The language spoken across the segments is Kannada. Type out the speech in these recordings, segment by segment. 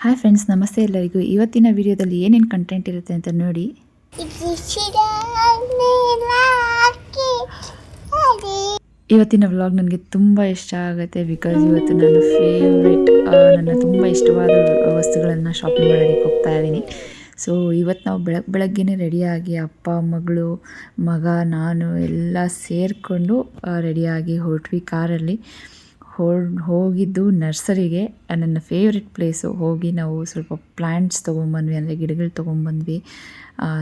ಹಾಯ್ ಫ್ರೆಂಡ್ಸ್, ನಮಸ್ತೆ ಎಲ್ಲರಿಗೂ. ಇವತ್ತಿನ ವಿಡಿಯೋದಲ್ಲಿ ಏನೇನು ಕಂಟೆಂಟ್ ಇರುತ್ತೆ ಅಂತ ನೋಡಿ. ಇವತ್ತಿನ ವ್ಲಾಗ್ ನನಗೆ ತುಂಬ ಇಷ್ಟ ಆಗುತ್ತೆ. ಬಿಕಾಸ್ ಇವತ್ತು ನನ್ನ ಫೇವ್ರೆಟ್, ನನ್ನ ತುಂಬ ಇಷ್ಟವಾದ ವಸ್ತುಗಳನ್ನು ಶಾಪಿಂಗ್ ಮಾಡೋದಕ್ಕೆ ಹೋಗ್ತಾ ಇದ್ದೀನಿ. ಸೊ ಇವತ್ತು ನಾವು ಬೆಳಗ್ಗೆನೇ ರೆಡಿಯಾಗಿ ಅಪ್ಪ, ಮಗಳು, ಮಗ, ನಾನು ಎಲ್ಲ ಸೇರಿಕೊಂಡು ರೆಡಿಯಾಗಿ ಹೊರಟ್ವಿ ಕಾರಲ್ಲಿ. ಹೋಗಿದ್ದು ನರ್ಸರಿಗೆ, ನನ್ನ ಫೇವ್ರೆಟ್ ಪ್ಲೇಸು. ಹೋಗಿ ನಾವು ಸ್ವಲ್ಪ ಪ್ಲ್ಯಾಂಟ್ಸ್ ತೊಗೊಂಬಂದ್ವಿ, ಅಂದರೆ ಗಿಡಗಳು ತೊಗೊಂಬಂದ್ವಿ.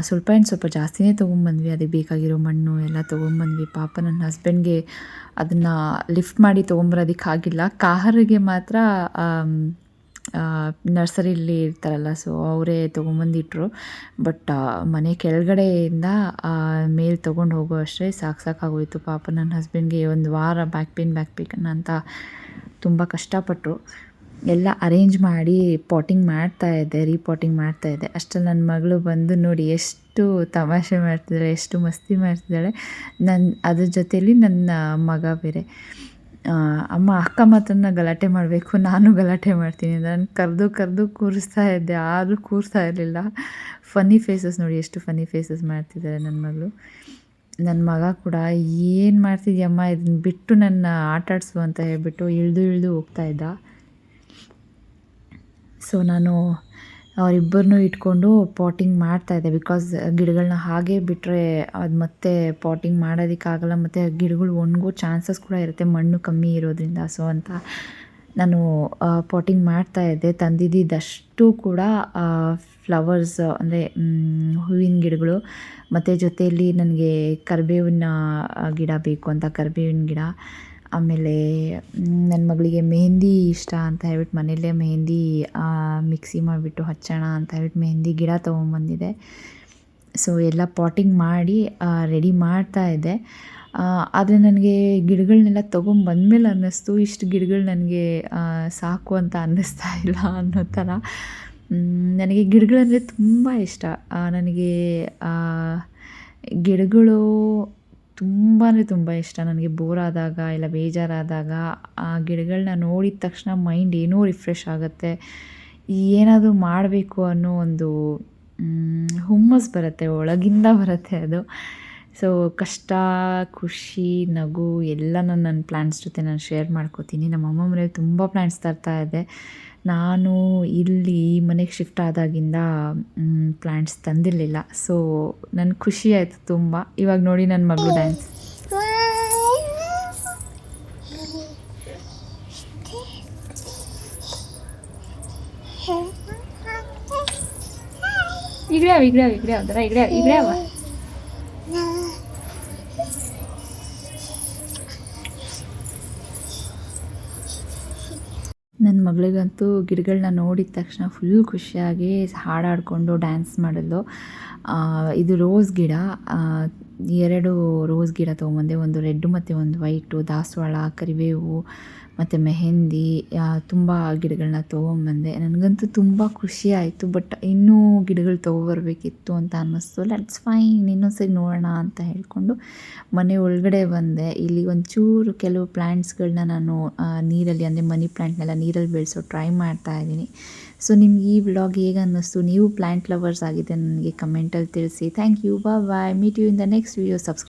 ಸ್ವಲ್ಪ ಜಾಸ್ತಿನೇ ತೊಗೊಂಬಂದ್ವಿ. ಅದಕ್ಕೆ ಬೇಕಾಗಿರೋ ಮಣ್ಣು ಎಲ್ಲ ತೊಗೊಂಬಂದ್ವಿ. ಪಾಪ ನನ್ನ ಹಸ್ಬೆಂಡ್ಗೆ ಅದನ್ನು ಲಿಫ್ಟ್ ಮಾಡಿ ತೊಗೊಂಬರೋದಕ್ಕಾಗಿಲ್ಲ. ಕಾರಿಗೆ ಮಾತ್ರ ನರ್ಸರಿಲಿ ಇರ್ತಾರಲ್ಲ, ಸೊ ಅವರೇ ತೊಗೊಂಬಂದಿಟ್ರು. ಬಟ್ ಮನೆ ಕೆಳಗಡೆಯಿಂದ ಮೇಲೆ ತೊಗೊಂಡು ಹೋಗೋ ಅಷ್ಟೇ ಸಾಕಾಗೋಯಿತು. ಪಾಪ ನನ್ನ ಹಸ್ಬೆಂಡ್ಗೆ ಒಂದು ವಾರ ಬ್ಯಾಕ್ ಪೇನ್ ಅಂತ ತುಂಬ ಕಷ್ಟಪಟ್ಟರು. ಎಲ್ಲ ಅರೇಂಜ್ ಮಾಡಿ ರೀಪಾಟಿಂಗ್ ಮಾಡ್ತಾಯಿದ್ದೆ. ಅಷ್ಟರಲ್ಲಿ ನನ್ನ ಮಗಳು ಬಂದು ನೋಡಿ ಎಷ್ಟು ತಮಾಷೆ ಮಾಡ್ತಿದ್ದಾಳೆ, ಎಷ್ಟು ಮಸ್ತಿ ಮಾಡ್ತಿದ್ದಾಳೆ. ಅದ್ರ ಜೊತೆಯಲ್ಲಿ ನನ್ನ ಮಗ ಬೇರೆ. ಅಮ್ಮ ಅಕ್ಕ ಮಾತನ್ನ ಗಲಾಟೆ ಮಾಡಬೇಕು, ನಾನು ಗಲಾಟೆ ಮಾಡ್ತೀನಿ. ನಾನು ಕರೆದು ಕೂರಿಸ್ತಾ ಇದ್ದೆ, ಆದರೂ ಕೂರಿಸ್ತಾ ಇರಲಿಲ್ಲ. ಫನ್ನಿ ಫೇಸಸ್ ನೋಡಿ, ಎಷ್ಟು ಫನ್ನಿ ಫೇಸಸ್ ಮಾಡ್ತಿದ್ದಾರೆ ನನ್ನ ಮಗಳು. ನನ್ನ ಮಗ ಕೂಡ ಏನು ಮಾಡ್ತಿದ್ಯಮ್ಮ, ಇದನ್ನ ಬಿಟ್ಟು ನನ್ನ ಆಟಾಡಿಸು ಅಂತ ಹೇಳ್ಬಿಟ್ಟು ಇಳಿದು ಹೋಗ್ತಾಯಿದ್ದ. ಸೊ ನಾನು ಅವರಿಬ್ಬರನ್ನೂ ಇಟ್ಕೊಂಡು ಪಾಟಿಂಗ್ ಮಾಡ್ತಾಯಿದ್ದೆ. ಬಿಕಾಸ್ ಗಿಡಗಳನ್ನ ಹಾಗೆ ಬಿಟ್ಟರೆ ಅದು ಮತ್ತೆ ಪಾಟಿಂಗ್ ಮಾಡೋದಕ್ಕಾಗಲ್ಲ, ಮತ್ತು ಗಿಡಗಳು ಒಣಗೋ ಚಾನ್ಸಸ್ ಕೂಡ ಇರುತ್ತೆ, ಮಣ್ಣು ಕಮ್ಮಿ ಇರೋದ್ರಿಂದ. ಸೊ ಅಂತ ನಾನು ಪಾಟಿಂಗ್ ಮಾಡ್ತಾಯಿದ್ದೆ. ತಂದಿದ್ದಷ್ಟು ಕೂಡ ಫ್ಲವರ್ಸ್, ಅಂದರೆ ಹೂವಿನ ಗಿಡಗಳು, ಮತ್ತು ಜೊತೆಯಲ್ಲಿ ನನಗೆ ಕರಿಬೇವಿನ ಗಿಡ ಬೇಕು ಅಂತ ಕರಿಬೇವಿನ ಗಿಡ. ಆಮೇಲೆ ನನ್ನ ಮಗಳಿಗೆ ಮೆಹಂದಿ ಇಷ್ಟ ಅಂತ ಹೇಳ್ಬಿಟ್ಟು ಮನೆಯಲ್ಲೇ ಮೆಹಂದಿ ಮಿಕ್ಸಿ ಮಾಡಿಬಿಟ್ಟು ಹಚ್ಚೋಣ ಅಂತ ಹೇಳ್ಬಿಟ್ಟು ಮೆಹಂದಿ ಗಿಡ ತೊಗೊಂಬಂದಿದ್ದೆ. ಸೊ ಎಲ್ಲ ಪಾಟಿಂಗ್ ಮಾಡಿ ರೆಡಿ ಮಾಡ್ತಾಯಿದ್ದೆ. ಆದರೆ ನನಗೆ ಗಿಡಗಳನ್ನೆಲ್ಲ ತೊಗೊಂಬಂದ್ಮೇಲೆ ಅನ್ನಿಸ್ತು, ಇಷ್ಟು ಗಿಡಗಳು ನನಗೆ ಸಾಕು ಅಂತ ಅನ್ನಿಸ್ತಾ ಇಲ್ಲ ಅನ್ನೋ ಥರ. ನನಗೆ ಗಿಡಗಳಂದರೆ ತುಂಬ ಇಷ್ಟ. ನನಗೆ ಗಿಡಗಳು ತುಂಬ ಇಷ್ಟ. ನನಗೆ ಬೋರ್ ಆದಾಗ ಇಲ್ಲ ಬೇಜಾರಾದಾಗ ಆ ಗಿಡಗಳನ್ನ ನೋಡಿದ ತಕ್ಷಣ ಮೈಂಡ್ ಏನೋ ರಿಫ್ರೆಶ್ ಆಗುತ್ತೆ. ಏನಾದರೂ ಮಾಡಬೇಕು ಅನ್ನೋ ಒಂದು ಹುಮ್ಮಸ್ಸು ಬರುತ್ತೆ, ಒಳಗಿಂದ ಬರುತ್ತೆ ಅದು. ಸೊ ಕಷ್ಟ, ಖುಷಿ, ನಗು ಎಲ್ಲ ನನ್ನ ಪ್ಲ್ಯಾಂಟ್ಸ್ ಜೊತೆ ನಾನು ಶೇರ್ ಮಾಡ್ಕೋತೀನಿ. ನಮ್ಮ ಅಮ್ಮ ಮನೇಲಿ ತುಂಬ ಪ್ಲ್ಯಾಂಟ್ಸ್ ತರ್ತಾಯಿದ್ದೆ. ನಾನು ಇಲ್ಲಿ ಮನೆಗೆ ಶಿಫ್ಟ್ ಆದಾಗಿಂದ ಪ್ಲ್ಯಾಂಟ್ಸ್ ತಂದಿರಲಿಲ್ಲ. ಸೊ ನನಗೆ ಖುಷಿ ಆಯಿತು ತುಂಬ. ಇವಾಗ ನೋಡಿ ನನ್ನ ಮಗಳು ಡ್ಯಾನ್ಸ್. ಇಗ್ರ್ಯಾವ ನನ್ನ ಮಗಳಿಗಂತೂ ಗಿಡಗಳನ್ನ ನೋಡಿದ ತಕ್ಷಣ ಫುಲ್ ಖುಷಿಯಾಗಿ ಹಾಡಾಡಿಕೊಂಡು ಡ್ಯಾನ್ಸ್ ಮಾಡಿದ್ಲು. ಇದು ರೋಸ್ ಗಿಡ, 2 ರೋಸ್ ಗಿಡ ತೊಗೊಂಬಂದೆ. ಒಂದು ರೆಡ್ ಮತ್ತು ಒಂದು ವೈಟು, ದಾಸವಾಳ, ಕರಿಬೇವು ಮತ್ತು ಮೆಹಂದಿ, ತುಂಬ ಗಿಡಗಳನ್ನ ತೊಗೊಂಬಂದೆ. ನನಗಂತೂ ತುಂಬ ಖುಷಿ ಆಯಿತು. ಬಟ್ ಇನ್ನೂ ಗಿಡಗಳು ತೊಗೊಬರ್ಬೇಕಿತ್ತು ಅಂತ ಅನ್ನಿಸ್ತು. ಲೆಟ್ಸ್ ಫೈನ್, ಇನ್ನೊಂದ್ಸರಿ ನೋಡೋಣ ಅಂತ ಹೇಳ್ಕೊಂಡು ಮನೆ ಒಳಗಡೆ ಬಂದೆ. ಇಲ್ಲಿ ಒಂಚೂರು ಕೆಲವು ಪ್ಲ್ಯಾಂಟ್ಸ್ಗಳನ್ನ ನಾನು ನೀರಲ್ಲಿ, ಅಂದರೆ ಮನಿ ಪ್ಲ್ಯಾಂಟ್ನೆಲ್ಲ ನೀರಲ್ಲಿ ಬೆಳೆಸೋ ಟ್ರೈ ಮಾಡ್ತಾಯಿದ್ದೀನಿ. ಸೊ ನಿಮ್ಗೆ ಈ ವ್ಲಾಗ್ ಹೇಗೆ ಅನ್ನಿಸ್ತು? ನೀವು ಪ್ಲ್ಯಾಂಟ್ ಲವರ್ಸ್ ಆಗಿದೆ ನನಗೆ ಕಮೆಂಟಲ್ಲಿ ತಿಳಿಸಿ. Thank you, bye. Meet you in the next video. Subscribe